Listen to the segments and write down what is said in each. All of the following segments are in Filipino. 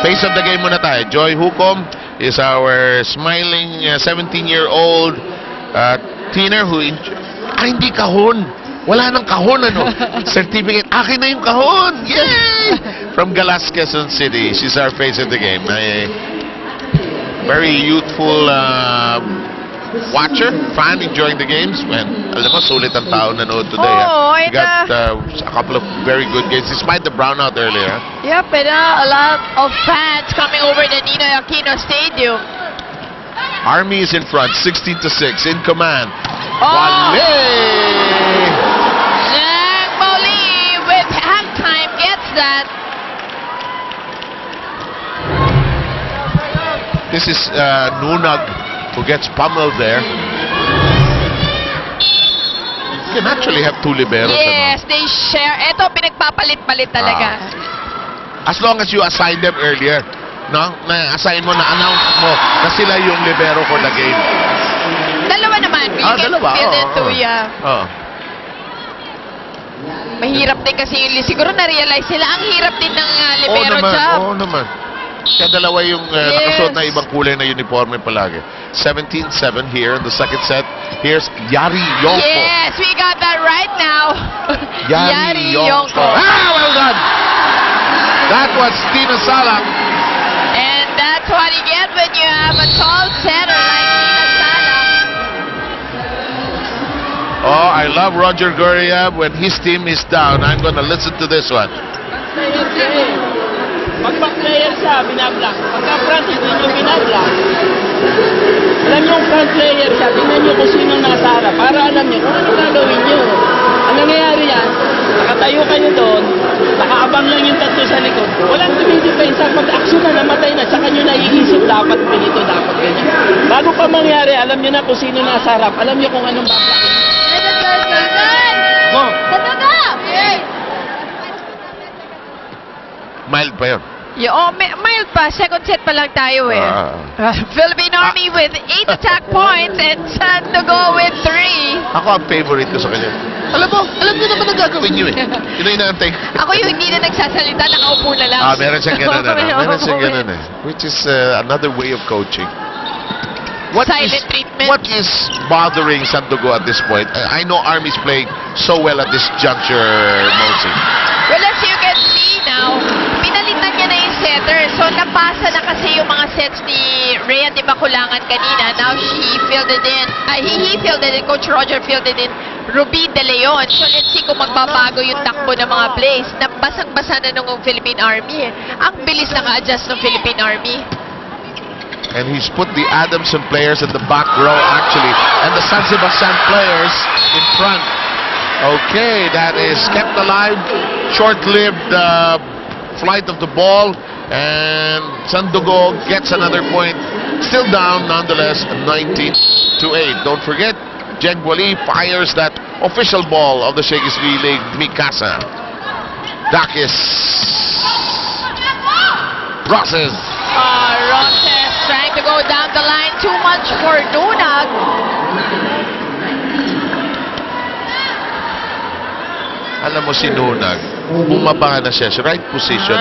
Face of the game muna tayo. Joy Hukom is our smiling 17-year-old teener who... hindi kahon. Wala nang kahon, ano? Certificate. Akin na yung kahon. Yay! From Galas, Quezon City. She's our face of the game. A very youthful watcher, fan, enjoying the games. When, alam mo, sulit ang tao nanood today. We got a couple of very good games, despite the brownout earlier. Yep, and a lot of fans coming over the Ninoy Aquino Stadium. Army is in front, 16-6, in command. Zhang Moli with halftime gets that. This is Nunag who gets pummeled there. You can actually have two liberos. Yes, they share. Ito, pinagpapalit-palit talaga. As long as you assign them earlier. No? Na-assign mo, na-announce mo na sila yung libero for the game. Dalawa naman. You can fill in two, Mahirap din kasi yung siguro na-realize sila. Ang hirap din ng libero job. Oo naman. Kaya dalawa yung nakasuot na ibang kulay na uniforme palagi. 17-7 here in the second set. Here's Yari Yongko. Yes, we got that right now. Yari Yongko. Well done. That was Tina Salak. And that's what you get when you have a tall setter like Tina Salak. Oh, I love Roger Guriev. When his team is down, I'm gonna listen to this one. Pag back player siya, binablock. Pagka front, hindi nyo binablock. Alam nyo, front player siya, tingnan nyo kung sino nasa harap. Para alam nyo kung ano gagawin nyo. Ang nangyayari yan, nakatayo kayo doon, nakaabang lang yung tatlo sa likod. Walang tumidepensa. Pag aksyon na, namatay na, saka nyo naiisip, dapat ganito, dapat ganito. Bago pa mangyari, alam nyo na kung sino nasa harap. Alam nyo kung anong bablock. Go! Mild pa yun. Mild pa. Second set pa lang tayo eh. Philippine Army with 8 attack points and Sandogo with 3. Ako ang favorite ko sa kanya. Alam niyo naman ang gagawin niyo eh. Yun ang inaantay. Ako yung hindi na nagsasalita, nakaupo na lang. Meron siyang ganun. Meron siyang ganun eh. Which is another way of coaching. Silent treatment. What is bothering Sandogo at this point? I know Army's playing so well at this juncture, Mosi. Well, as you can see now, pinalitan niya na yung setter. So, napasa na kasi yung mga sets ni Rhea de Baculangan kanina. Now, he filled it in. He filled it in. Coach Roger filled it in. Rubin De Leon. So, let's see kung magbabago yung takbo ng mga plays. Nabasang-basa na nung Philippine Army. Ang bilis naka-adjust ng Philippine Army. And he's put the Adamson players in the back row, actually. And the San Sebastian players in front. Okay, that is kept alive. Short-lived flight of the ball. And Sandogo gets another point. Still down, nonetheless, 19-8. Don't forget, Jeng Wali fires that official ball of the Shakey's V-League, Mikasa. Dakis. Rosses. Rosses trying to go down the line. Too much for Nunag. Alam mo si Nunag, bumaba na siya. Right position.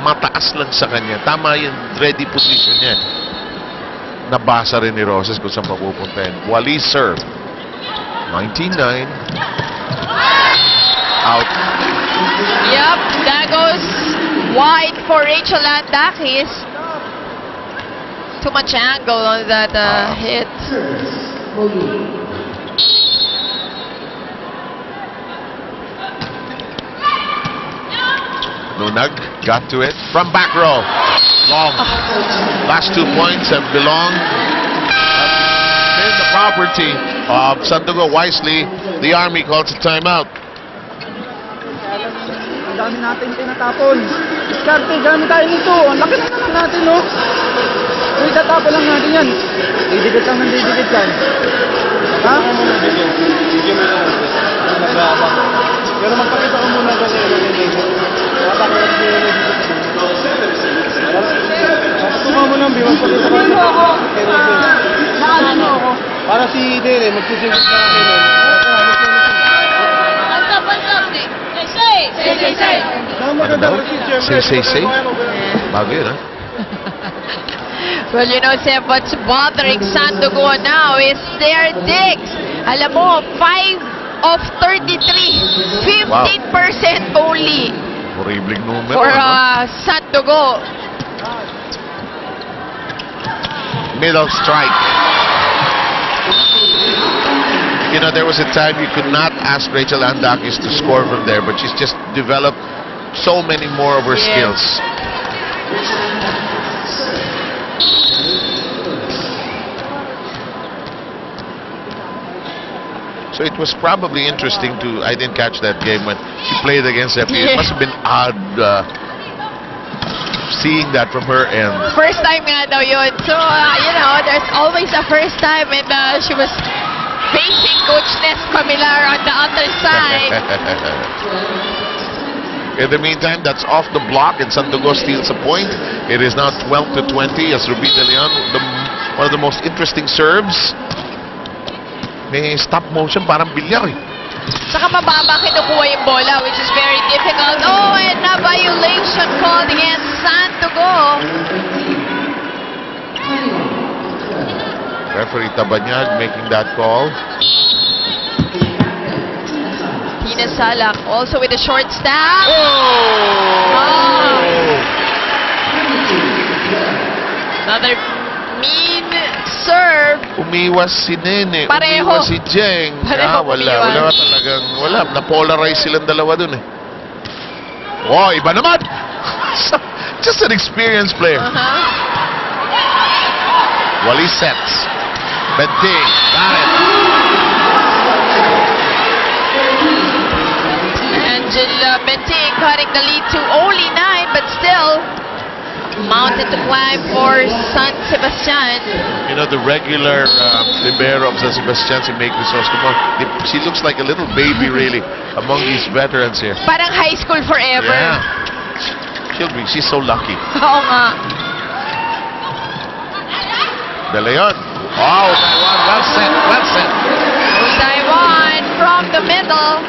Mataas lang sa kanya. Tama yung ready position niya. Nabasa rin ni Rosses kung saan mapupuntahin. Wali serve. 19-9. Out. Yep, that goes wide for Rachel Landakis. Too much angle on that hit. Nunag got to it from back row. Long. Last 2 points have belonged. Here's the property of Sandogo. Wisely, the Army calls a timeout. Ang dami natin tinatapon. Diskarte, gamit tayo nito. Ang laki na naman natin, no? Uy, tatapon lang natin yan. Didikit lang ng didikit yan. Ha? Pero magpakita ko muna kasi. Tumawa mo lang, Bimas. Pakita ko. Nakano ako. Para si Dere, magsisimit na akin. Say. Bago yun, ha? Well, you know, Seb, what's bothering Sandogo now is their digs. Alam mo, 5 of 33. 15% only Horribling numero. for Sandogo. Middle strike. You know, there was a time you could not ask Rachel Andakis to score from there, but she's just developed so many more of her skills. So it was probably interesting to, I didn't catch that game when she played against FP. It must have been odd seeing that from her end. First time nga daw yun. So, you know, there's always a first time, and she was facing Coach Ness Pamilar on the other side. In the meantime, that's off the block, and Sandogo steals a point. It is now 12-20 as Ruby De Leon, one of the most interesting serves. May stop motion, parang bilyar eh. Saka mababa kinukuha yung bola, which is very difficult. Oh, and a violation called against Sandogo. Referee Tabanyag making that call. Tina Salak also with a short stab. Oh! Another mean serve. Umiwas si Nene, Pareho. umiwas si Jeng. Pareho Wala talagang, na-polarize silang dalawa dun eh. Wow, iba naman! Just an experienced player. Wally sets. Benting, got it. Angela Benting cutting the lead to only 9, but still mounted to climb for San Sebastian. You know, the regular libero of San Sebastian, si May Crisostomon, she looks like a little baby really among these veterans here. Parang high school forever. Yeah. She's so lucky. Oo nga. De Leon. Oh, Taiwan, well set, well set. Taiwan from the middle.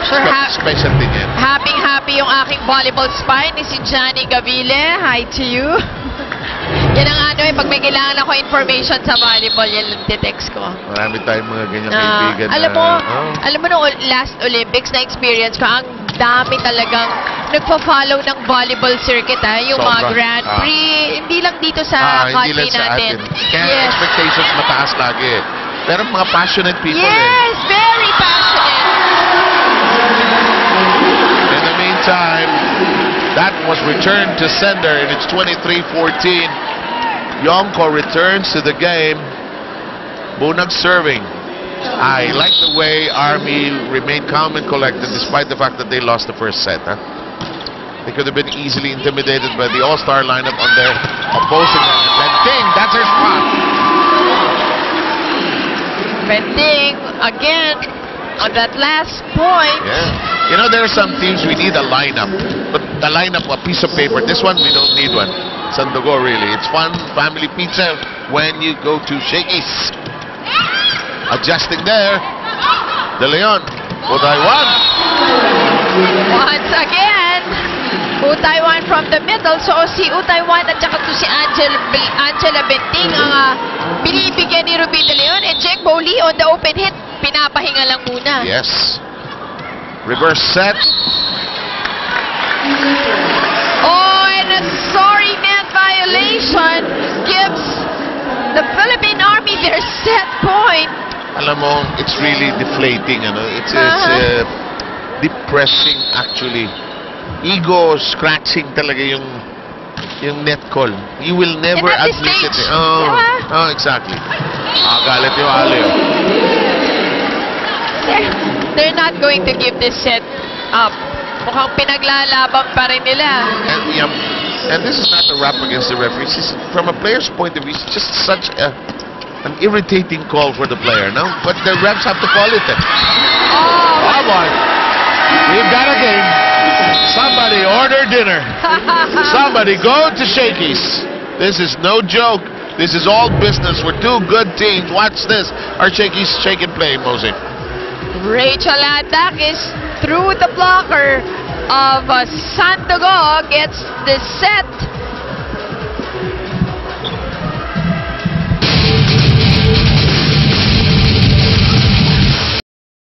Sure, Specialty niya. happy yung aking volleyball spine ni si Johnny Gavile. Hi to you. Yan ang ano pag may kailangan ako information sa volleyball, yan lang text ko. Marami tayong mga ganyan kaibigan. Alam mo nung last Olympics na experience ko, ang dami talagang nagpa-follow ng volleyball circuit yung mga Grand Prix. Hindi lang dito sa country natin. Kaya expectations mataas lagi. Pero mga passionate people Yes, very passionate. In the meantime, that was returned to sender, and it's 23-14. Yongko returns to the game. Bunag serving. I like the way Army remained calm and collected despite the fact that they lost the first set. They could have been easily intimidated by the all-star lineup on their opposing end. Benting, that's her spot. Benting again on that last point. Yeah. You know, there are some teams we need a lineup, but the lineup, a piece of paper. This one, we don't need one. Sandogo, really. It's fun, family pizza when you go to Shakey's. Adjusting there. De Leon. Taiwan. Once again, Taiwan from the middle. So si Taiwan at saka to si Angela Benting ang binibigyan ni Ruby De Leon. And Jeng Bowley on the open hit. Pinapahinga lang muna. Yes. Reverse set. Oh, and a sorry net violation gives the Philippine Army their set point. Alam mo, it's really deflating. It's depressing actually. Ego scratching talaga yung net call. You will never admit it. Oh, exactly. Galit yung Aleo. They're not going to give this set up. Mukhang pinaglalaban pa rin nila. And this is not a rap against the referee. From a player's point of view, it's just such an irritating call for the player. No? But the refs have to call it. Come on. We've got a game. Somebody order dinner. Somebody go to Shakey's. This is no joke. This is all business. We're two good teams. Watch this. Our Shakey's shake and play, Mosey. Rachel Andakis through the blocker of Sandogo gets the set